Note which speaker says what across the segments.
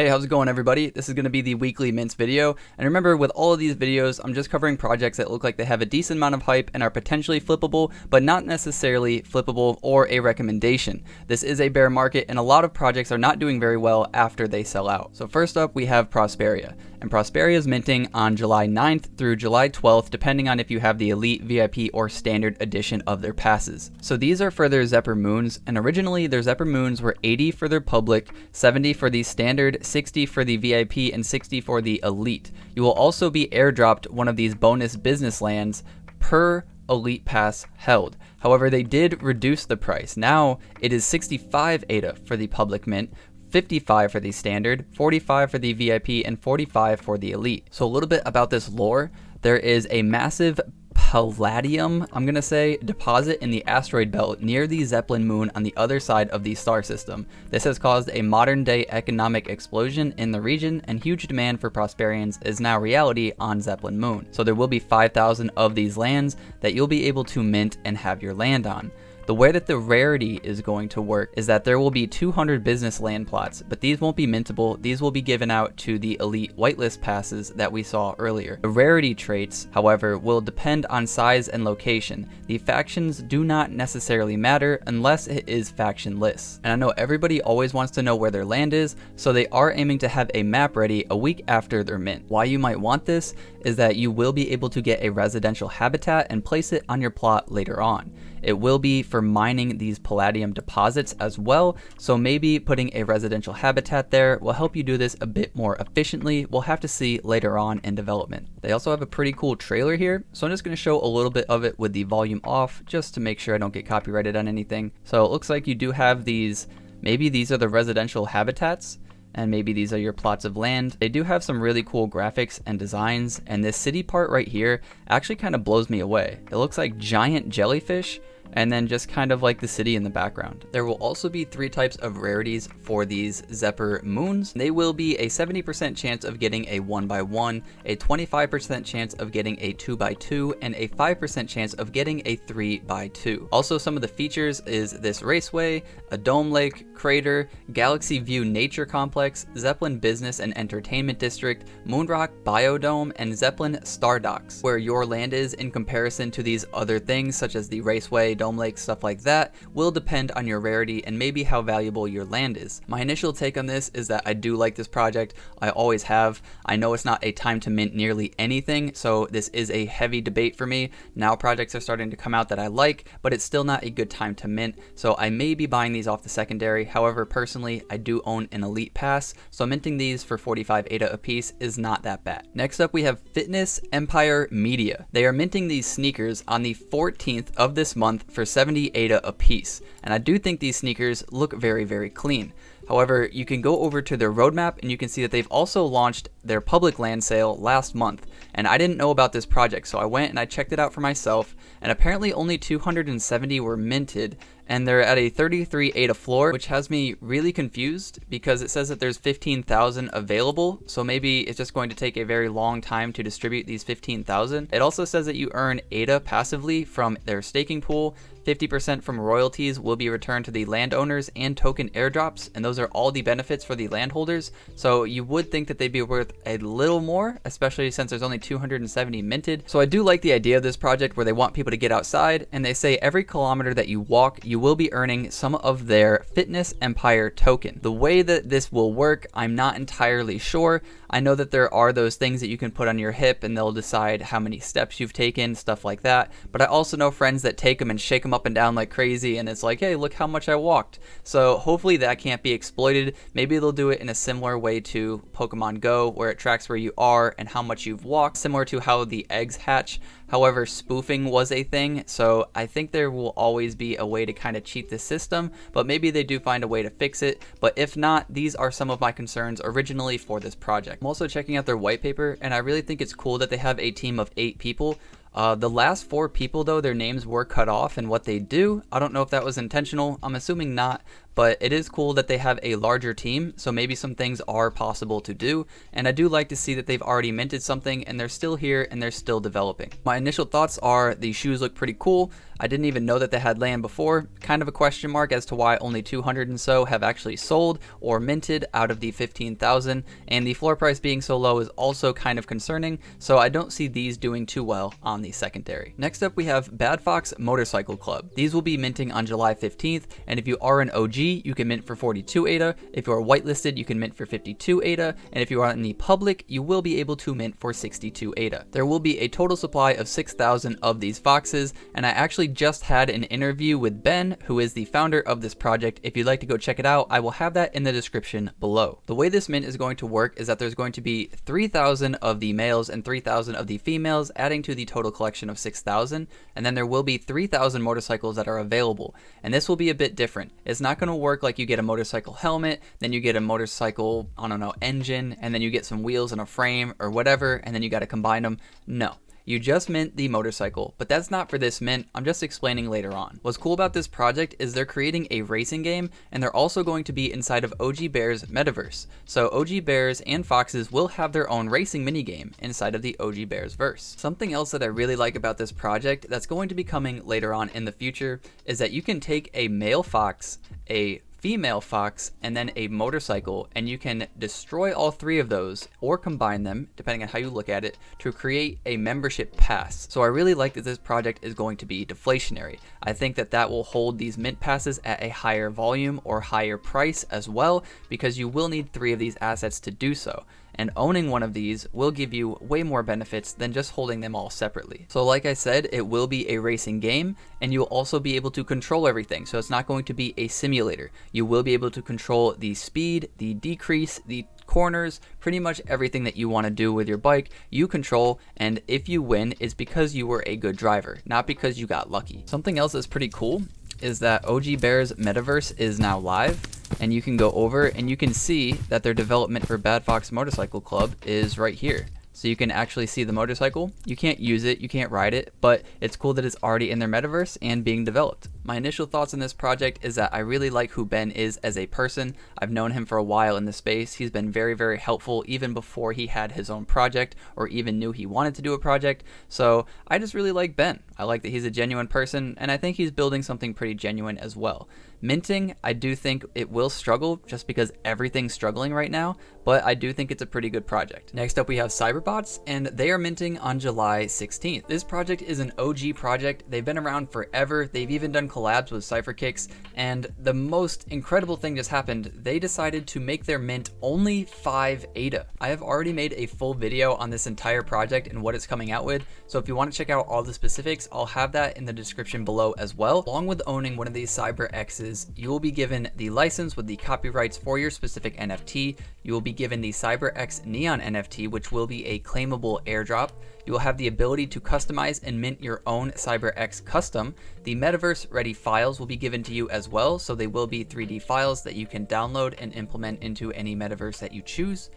Speaker 1: Hey, how's it going everybody? This is going to be the weekly mints video, and remember, with all of these videos, I'm just covering projects that look like they have a decent amount of hype and are potentially flippable, but not necessarily flippable or a recommendation. This is a bear market, and a lot of projects are not doing very well after they sell out. So first up, we have Prosperia, and Prosperia is minting on July 9th through July 12th, depending on if you have the Elite, VIP, or Standard edition of their passes. So these are for their Zephyr Moons, and originally their Zephyr Moons were 80 for their public, 70 for the Standard, 60 for the VIP, and 60 for the Elite. You will also be airdropped one of these bonus business lands per Elite Pass held. However, they did reduce the price. Now it is 65 ADA for the public mint, 55 for the Standard, 45 for the VIP, and 45 for the Elite. So a little bit about this lore. There is a massive palladium, I'm gonna say, deposit in the asteroid belt near the Zeppelin moon on the other side of the star system. This has caused a modern day economic explosion in the region, and huge demand for Prosperians is now reality on Zeppelin moon. So there will be 5,000 of these lands that you'll be able to mint and have your land on. The way that the rarity is going to work is that there will be 200 business land plots, but these won't be mintable. These will be given out to the Elite whitelist passes that we saw earlier. The rarity traits, however, will depend on size and location. The factions do not necessarily matter unless it is factionless. And I know everybody always wants to know where their land is, so they are aiming to have a map ready a week after their mint. Why you might want this is that you will be able to get a residential habitat and place it on your plot later on. It will be for mining these palladium deposits as well, so maybe putting a residential habitat there will help you do this a bit more efficiently. We'll have to see later on in development. They also have a pretty cool trailer here, so I'm just going to show a little bit of it with the volume off just to make sure I don't get copyrighted on anything. So it looks like you do have these, maybe these are the residential habitats, and maybe these are your plots of land. They do have some really cool graphics and designs, and this city part right here actually kind of blows me away. It looks like giant jellyfish and then just kind of like the city in the background. There will also be 3 types of rarities for these Zephyr Moons. They will be a 70% chance of getting a 1x1, a 25% chance of getting a 2x2, and a 5% chance of getting a 3x2. Also, some of the features is this raceway, a dome lake, crater, Galaxy View Nature Complex, Zeppelin Business and Entertainment District, Moonrock Biodome, and Zeppelin Star Docks. Where your land is in comparison to these other things such as the raceway, dome lake, stuff like that, will depend on your rarity and maybe how valuable your land is. My initial take on this is that I do like this project. I always have. I know it's not a time to mint nearly anything, so this is a heavy debate for me. Now projects are starting to come out that I like, but it's still not a good time to mint, so I may be buying these off the secondary. However, personally, I do own an Elite Pass, so minting these for 45 ADA a piece is not that bad. Next up, we have FitnessEmpireMedia. They are minting these sneakers on the 14th of this month for 70 ADA a piece, and I do think these sneakers look very, very clean. However, you can go over to their roadmap and you can see that they've also launched their public land sale last month, and I didn't know about this project, so I went and I checked it out for myself, and apparently only 270 were minted, and they're at a 33 ADA floor, which has me really confused because it says that there's 15,000 available, so maybe it's just going to take a very long time to distribute these 15,000. It also says that you earn ADA passively from their staking pool, 50% from royalties will be returned to the landowners, and token airdrops, and those are all the benefits for the landholders, so you would think that they'd be worth a little more, especially since there's only 270 minted. So I do like the idea of this project where they want people to get outside, and they say every kilometer that you walk, you will be earning some of their Fitness Empire token. The way that this will work, I'm not entirely sure. I know that there are those things that you can put on your hip and they'll decide how many steps you've taken, stuff like that, but I also know friends that take them and shake them up and down like crazy, and it's like, hey, look how much I walked. So hopefully that can't be exploited. Maybe they'll do it in a similar way to Pokemon Go, where it tracks where you are and how much you've walked, similar to how the eggs hatch. However, spoofing was a thing, so I think there will always be a way to kind of cheat the system, but maybe they do find a way to fix it. But if not, these are some of my concerns originally for this project. I'm also checking out their white paper, and I really think it's cool that they have a team of 8 people. The last 4 people, though, their names were cut off, and what they do, I don't know if that was intentional. I'm assuming not, but it is cool that they have a larger team, so maybe some things are possible to do, and I do like to see that they've already minted something and they're still here and they're still developing. My initial thoughts are the shoes look pretty cool. I didn't even know that they had land before. Kind of a question mark as to why only 200 and so have actually sold or minted out of the 15,000, and the floor price being so low is also kind of concerning, so I don't see these doing too well on the secondary. Next up we have Bad Fox Motorcycle Club. These will be minting on July 15th, and if you are an OG, you can mint for 42 ADA. If you are whitelisted, you can mint for 52 ADA, and if you are in the public, you will be able to mint for 62 ADA. There will be a total supply of 6,000 of these foxes, and I actually just had an interview with Ben, who is the founder of this project. If you'd like to go check it out, I will have that in the description below. The way this mint is going to work is that there's going to be 3,000 of the males and 3,000 of the females, adding to the total collection of 6,000, and then there will be 3,000 motorcycles that are available, and this will be a bit different. It's not going to work like you get a motorcycle helmet, then you get a motorcycle, I don't know, engine, and then you get some wheels and a frame or whatever, and then you got to combine them. No. You just mint the motorcycle, but that's not for this mint. I'm just explaining later on. What's cool about this project is they're creating a racing game, and they're also going to be inside of OG Bear's metaverse. So OG Bears and Foxes will have their own racing minigame inside of the OG Bears verse. Something else that I really like about this project that's going to be coming later on in the future is that you can take a male fox, a female fox, and then a motorcycle, and you can destroy all three of those or combine them, depending on how you look at it, to create a membership pass. So I really like that this project is going to be deflationary. I think that that will hold these mint passes at a higher volume or higher price as well, because you will need 3 of these assets to do so. And owning one of these will give you way more benefits than just holding them all separately. So like I said, it will be a racing game, and you'll also be able to control everything. So it's not going to be a simulator. You will be able to control the speed, the decrease, the corners, pretty much everything that you want to do with your bike, you control, and if you win, it's because you were a good driver, not because you got lucky. Something else that's pretty cool is that OG Bear's metaverse is now live, and you can go over and you can see that their development for Bad Fox Motorcycle Club is right here. So you can actually see the motorcycle. You can't use it, you can't ride it, but it's cool that it's already in their metaverse and being developed. My initial thoughts on this project is that I really like who Ben is as a person. I've known him for a while in the space. He's been very, very helpful even before he had his own project or even knew he wanted to do a project. So I just really like Ben. I like that he's a genuine person, and I think he's building something pretty genuine as well. Minting, I do think it will struggle just because everything's struggling right now, but I do think it's a pretty good project. Next up we have Cyberbots, and they are minting on July 16th. This project is an OG project. They've been around forever. They've even done collabs with CypherKicks, and the most incredible thing just happened. They decided to make their mint only 5 ADA. I have already made a full video on this entire project and what it's coming out with, so if you want to check out all the specifics, I'll have that in the description below as well. Along with owning one of these CyberX's, you will be given the license with the copyrights for your specific NFT. You will be given the CyberX Neon NFT, which will be a claimable airdrop. You will have the ability to customize and mint your own CyberX custom. The metaverse ready files will be given to you as well, so they will be 3D files that you can download and implement into any metaverse that you choose.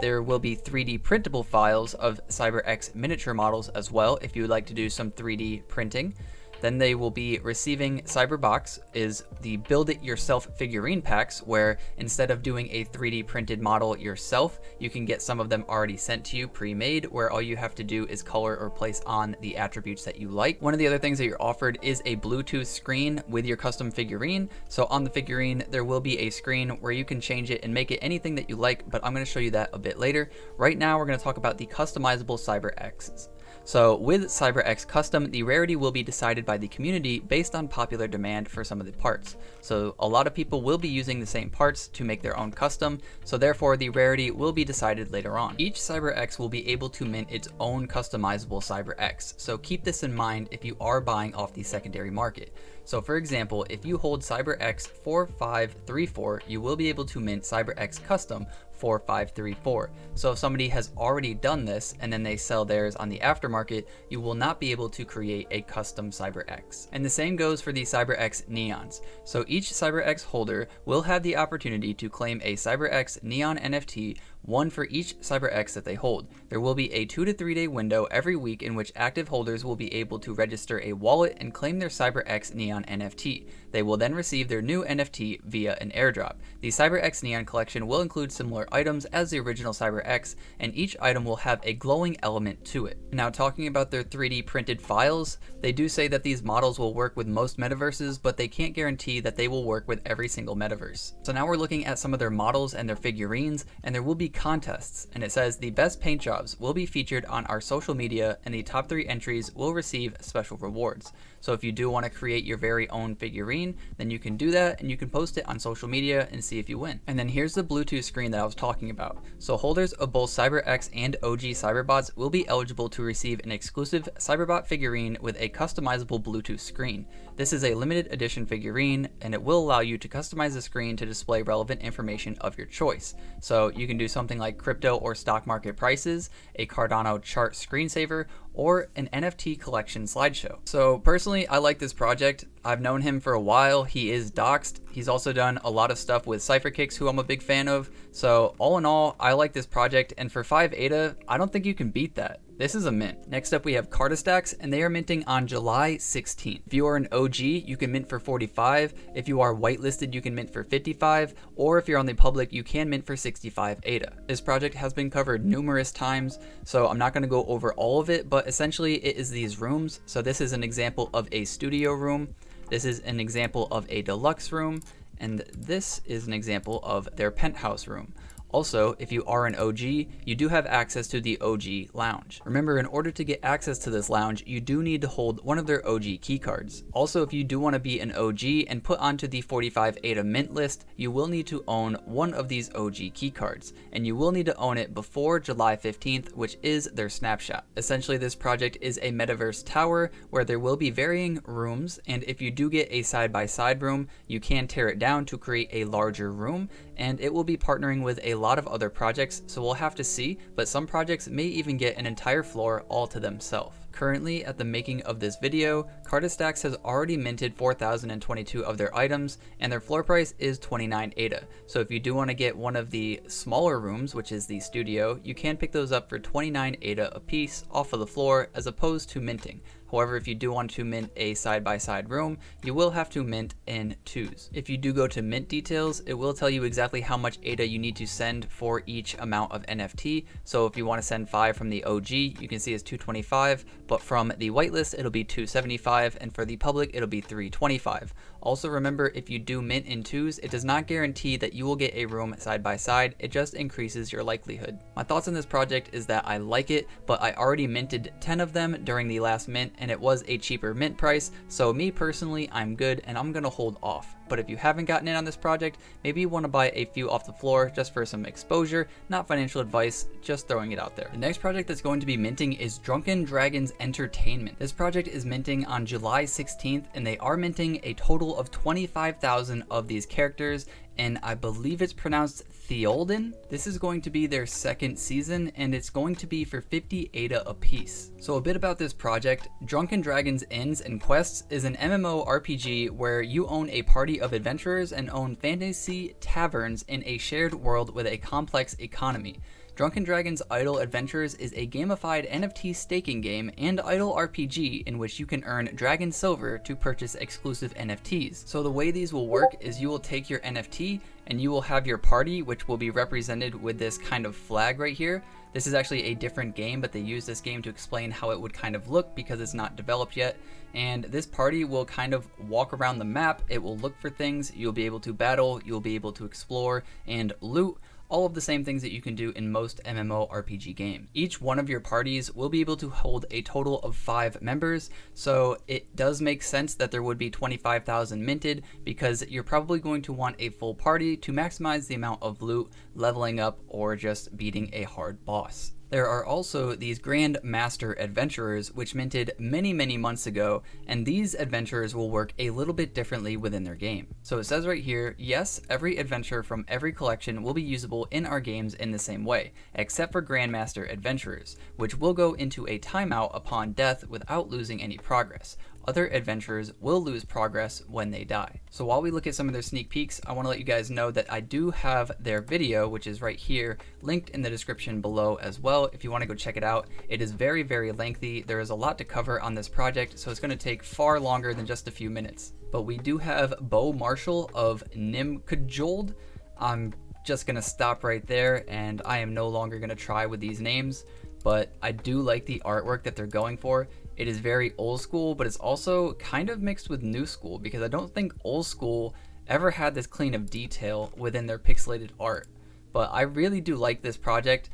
Speaker 1: There will be 3D printable files of CyberX miniature models as well if you would like to do some 3D printing. Then they will be receiving Cyberbots, is the build it yourself figurine packs, where instead of doing a 3D printed model yourself, you can get some of them already sent to you pre-made, where all you have to do is color or place on the attributes that you like. One of the other things that you're offered is a Bluetooth screen with your custom figurine. So on the figurine, there will be a screen where you can change it and make it anything that you like, but I'm going to show you that a bit later. Right now, we're going to talk about the customizable CyberXs. So with CyberX Custom, the rarity will be decided by the community based on popular demand for some of the parts. So a lot of people will be using the same parts to make their own custom, so therefore the rarity will be decided later on. Each CyberX will be able to mint its own customizable CyberX, so keep this in mind if you are buying off the secondary market. So for example, if you hold CyberX 4534, you will be able to mint CyberX Custom 4534. So if somebody has already done this and then they sell theirs on the aftermarket, you will not be able to create a custom CyberX. And the same goes for the CyberX Neons. So each CyberX holder will have the opportunity to claim a CyberX Neon NFT, one for each CyberX that they hold. There will be a 2 to 3 day window every week in which active holders will be able to register a wallet and claim their CyberX Neon NFT. They will then receive their new NFT via an airdrop. The CyberX Neon collection will include similar items as the original CyberX, and each item will have a glowing element to it. Now, talking about their 3D printed files, they do say that these models will work with most metaverses, but they can't guarantee that they will work with every single metaverse. So now we're looking at some of their models and their figurines, and there will be contests, and it says the best paint jobs will be featured on our social media, and the top 3 entries will receive special rewards. So if you do want to create your very own figurine, then you can do that, and you can post it on social media and see if you win. And then here's the Bluetooth screen that I was talking about. So holders of both CyberX and OG Cyberbots will be eligible to receive an exclusive Cyberbot figurine with a customizable Bluetooth screen. This is a limited edition figurine, and it will allow you to customize the screen to display relevant information of your choice. So you can do something like crypto or stock market prices, a Cardano chart screensaver, or an NFT collection slideshow. So personally, I like this project. I've known him for a while. He is doxed. He's also done a lot of stuff with CypherKicks, who I'm a big fan of. So all in all, I like this project, and for 5 ADA, I don't think you can beat that. This is a mint. Next up, we have Cardastacks, and they are minting on July 16th. If you are an OG, you can mint for 45. If you are whitelisted, you can mint for 55. Or if you're on the public, you can mint for 65 ADA. This project has been covered numerous times, so I'm not going to go over all of it, but essentially it is these rooms. So this is an example of a studio room. This is an example of a deluxe room, and this is an example of their penthouse room. Also, if you are an OG, you do have access to the OG lounge. Remember, in order to get access to this lounge, you do need to hold one of their OG keycards. Also, if you do want to be an OG and put onto the 45 ADA mint list, you will need to own one of these OG keycards, and you will need to own it before July 15th, which is their snapshot. Essentially, this project is a metaverse tower where there will be varying rooms, and if you do get a side-by-side room, you can tear it down to create a larger room, and it will be partnering with a lot of other projects, so we'll have to see, but some projects may even get an entire floor all to themselves. Currently, at the making of this video, Cardastacks has already minted 4,022 of their items, and their floor price is 29 ADA. So if you do want to get one of the smaller rooms, which is the studio, you can pick those up for 29 ADA a piece off of the floor, as opposed to minting. However, if you do want to mint a side-by-side room, you will have to mint in 2s. If you do go to mint details, it will tell you exactly how much ADA you need to send for each amount of NFT. So if you want to send 5 from the OG, you can see it's 225, but from the whitelist, it'll be 275, and for the public, it'll be 325. Also remember, if you do mint in 2s, it does not guarantee that you will get a room side-by-side, it just increases your likelihood. My thoughts on this project is that I like it, but I already minted 10 of them during the last mint, and it was a cheaper mint price, so me personally, I'm good, and I'm gonna hold off. But if you haven't gotten in on this project, maybe you want to buy a few off the floor just for some exposure, not financial advice, just throwing it out there. The next project that's going to be minting is Drunken Dragons Entertainment. This project is minting on July 16th, and they are minting a total of 25,000 of these characters, and I believe it's pronounced Thiolden. This is going to be their second season, and it's going to be for 50 ADA a piece. So a bit about this project, Drunken Dragons Inns and Quests is an MMORPG where you own a party of adventurers and own fantasy taverns in a shared world with a complex economy. Drunken Dragons Idle Adventures is a gamified NFT staking game and idle RPG in which you can earn Dragon Silver to purchase exclusive NFTs. So the way these will work is you will take your NFT and you will have your party, which will be represented with this kind of flag right here. This is actually a different game, but they use this game to explain how it would kind of look because it's not developed yet. And this party will kind of walk around the map, it will look for things, you'll be able to battle, you'll be able to explore and loot. All of the same things that you can do in most MMORPG games. Each one of your parties will be able to hold a total of 5 members, so it does make sense that there would be 25,000 minted because you're probably going to want a full party to maximize the amount of loot, leveling up, or just beating a hard boss. There are also these Grand Master Adventurers, which minted many months ago, and these adventurers will work a little bit differently within their game. So it says right here, yes, every adventure from every collection will be usable in our games in the same way, except for Grandmaster Adventurers, which will go into a timeout upon death without losing any progress. Other adventurers will lose progress when they die. So while we look at some of their sneak peeks, I want to let you guys know that I do have their video, which is right here, linked in the description below as well if you want to go check it out. It is very lengthy. There is a lot to cover on this project, so it's going to take far longer than just a few minutes. But we do have Bo Marshall of Nimcajoled. I'm just going to stop right there, and I am no longer going to try with these names, but I do like the artwork that they're going for. It is very old school, but it's also kind of mixed with new school, because I don't think old school ever had this clean of detail within their pixelated art. But I really do like this project.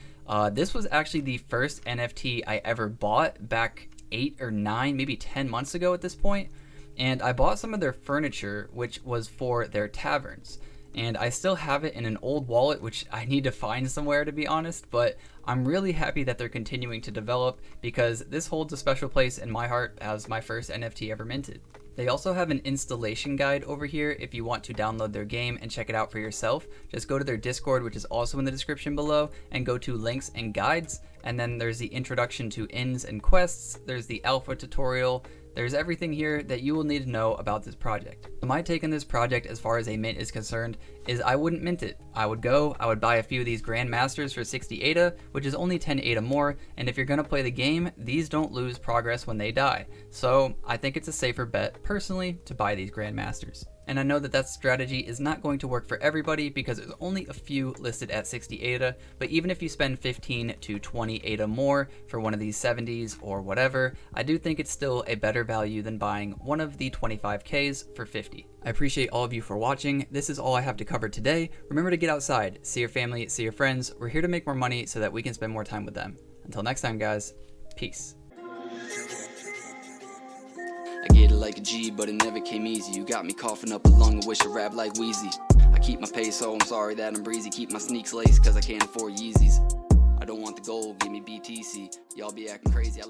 Speaker 1: This was actually the first NFT I ever bought back 8 or 9, maybe 10 months ago at this point. And I bought some of their furniture, which was for their taverns. And I still have it in an old wallet, which I need to find somewhere, to be honest, but I'm really happy that they're continuing to develop, because this holds a special place in my heart as my first NFT ever minted. They also have an installation guide over here if you want to download their game and check it out for yourself. Just go to their Discord, which is also in the description below, and go to links and guides, and then there's the introduction to inns and quests, there's the alpha tutorial. There's everything here that you will need to know about this project. So my take on this project as far as a mint is concerned is I wouldn't mint it. I would buy a few of these Grandmasters for 60 ADA, which is only 10 ADA more, and if you're gonna play the game, these don't lose progress when they die. So I think it's a safer bet, personally, to buy these Grandmasters. And I know that that strategy is not going to work for everybody because there's only a few listed at 60 ADA, but even if you spend 15 to 20 ADA more for one of these 70s or whatever, I do think it's still a better value than buying one of the 25Ks for 50. I appreciate all of you for watching. This is all I have to cover today. Remember to get outside, see your family, see your friends. We're here to make more money so that we can spend more time with them. Until next time, guys, peace.
Speaker 2: I get it like a G, but it never came easy. You got me coughing up a lung, I wish I rap like Wheezy. I keep my pace, so I'm sorry that I'm breezy. Keep my sneaks laced, cause I can't afford Yeezys. I don't want the gold, give me BTC. Y'all be acting crazy.